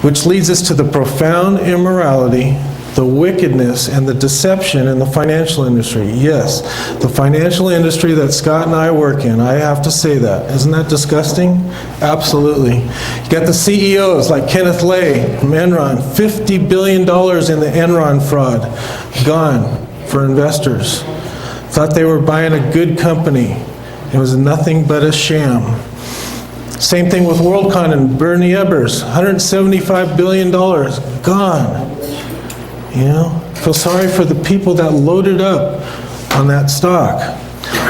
which leads us to the profound immorality, the wickedness, and the deception in the financial industry. Yes, the financial industry that Scott and I work in, I have to say that. Isn't that disgusting? Absolutely. You got the CEOs like Kenneth Lay from Enron, $50 billion in the Enron fraud, gone for investors. Thought they were buying a good company. It was nothing but a sham. Same thing with WorldCon and Bernie Ebbers, $175 billion, gone. You know, feel sorry for the people that loaded up on that stock.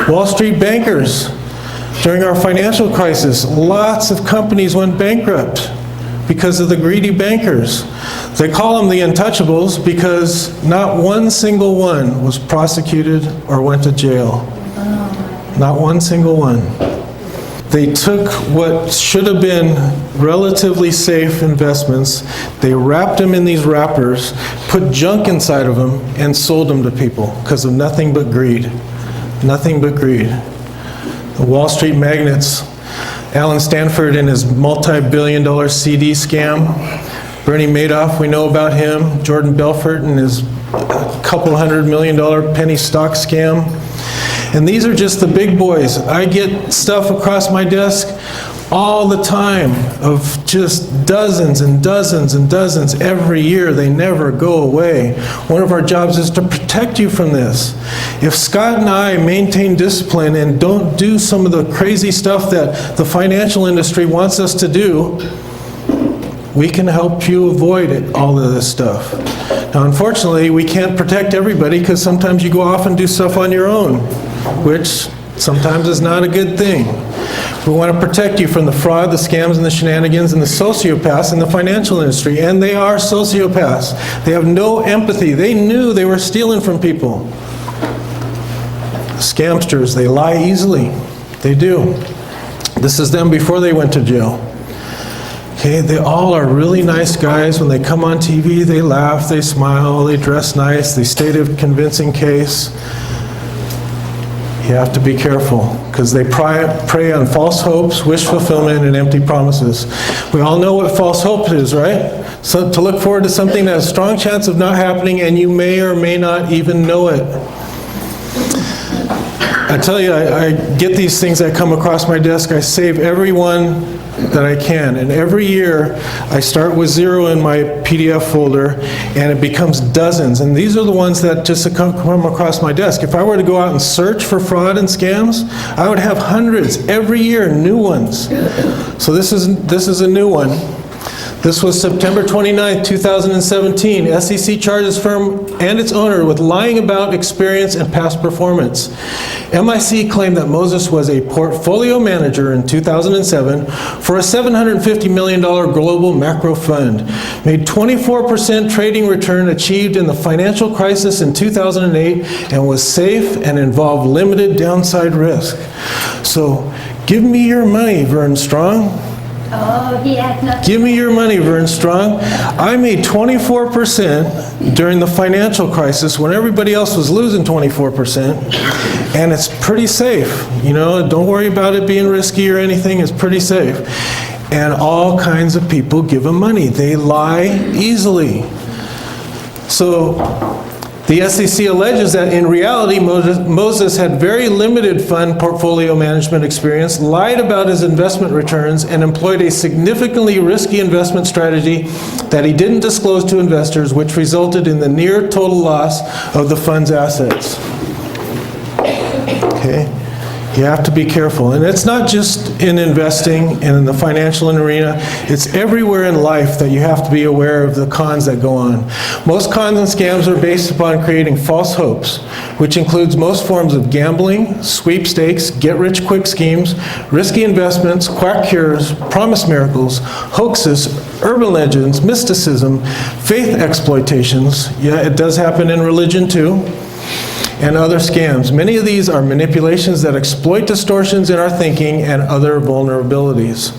Wall Street bankers, during our financial crisis, lots of companies went bankrupt because of the greedy bankers. They call them the untouchables because not one single one was prosecuted or went to jail. Not one single one. They took what should have been relatively safe investments, they wrapped them in these wrappers, put junk inside of them, and sold them to people because of nothing but greed. Nothing but greed. The Wall Street magnates, Alan Stanford and his multi-billion-dollar CD scam, Bernie Madoff, we know about him, Jordan Belfort and his couple $100 million penny stock scam. And these are just the big boys. I get stuff across my desk all the time of just dozens and dozens and dozens every year. They never go away. One of our jobs is to protect you from this. If Scott and I maintain discipline and don't do some of the crazy stuff that the financial industry wants us to do, we can help you avoid all of this stuff. Now, unfortunately, we can't protect everybody because sometimes you go off and do stuff on your own, which sometimes is not a good thing. We want to protect you from the fraud, the scams, and the shenanigans, and the sociopaths in the financial industry. And they are sociopaths. They have no empathy. They knew they were stealing from people. Scamsters, they lie easily. They do. This is them before they went to jail. Okay, they all are really nice guys. When they come on TV, they laugh, they smile, they dress nice, they state a convincing case. You have to be careful because they prey on false hopes, wish fulfillment, and empty promises. We all know what false hope is, right? So to look forward to something that has a strong chance of not happening and you may or may not even know it. I tell you, I get these things that come across my desk. I save every one that I can. And every year, I start with 0 in my PDF folder, and it becomes dozens. And these are the ones that just come across my desk. If I were to go out and search for fraud and scams, I would have hundreds every year, new ones. So this is a new one. This was September 29, 2017. SEC charges firm and its owner with lying about experience and past performance. MIC claimed that Moses was a portfolio manager in 2007 for a $750 million global macro fund, made 24% trading return achieved in the financial crisis in 2008, and was safe and involved limited downside risk. So, give me your money, Vern Strong. Oh, he had nothing. Give me your money, Vern Strong. I made 24% during the financial crisis when everybody else was losing 24%, and it's pretty safe. You know, don't worry about it being risky or anything. It's pretty safe. And all kinds of people give them money. They lie easily. So the SEC alleges that in reality, Moses had very limited fund portfolio management experience, lied about his investment returns, and employed a significantly risky investment strategy that he didn't disclose to investors, which resulted in the near total loss of the fund's assets. Okay? You have to be careful. And it's not just in investing and in the financial arena, it's everywhere in life that you have to be aware of the cons that go on. Most cons and scams are based upon creating false hopes, which includes most forms of gambling, sweepstakes, get-rich-quick schemes, risky investments, quack cures, promise miracles, hoaxes, urban legends, mysticism, faith exploitations. Yeah, it does happen in religion too. And other scams. Many of these are manipulations that exploit distortions in our thinking and other vulnerabilities.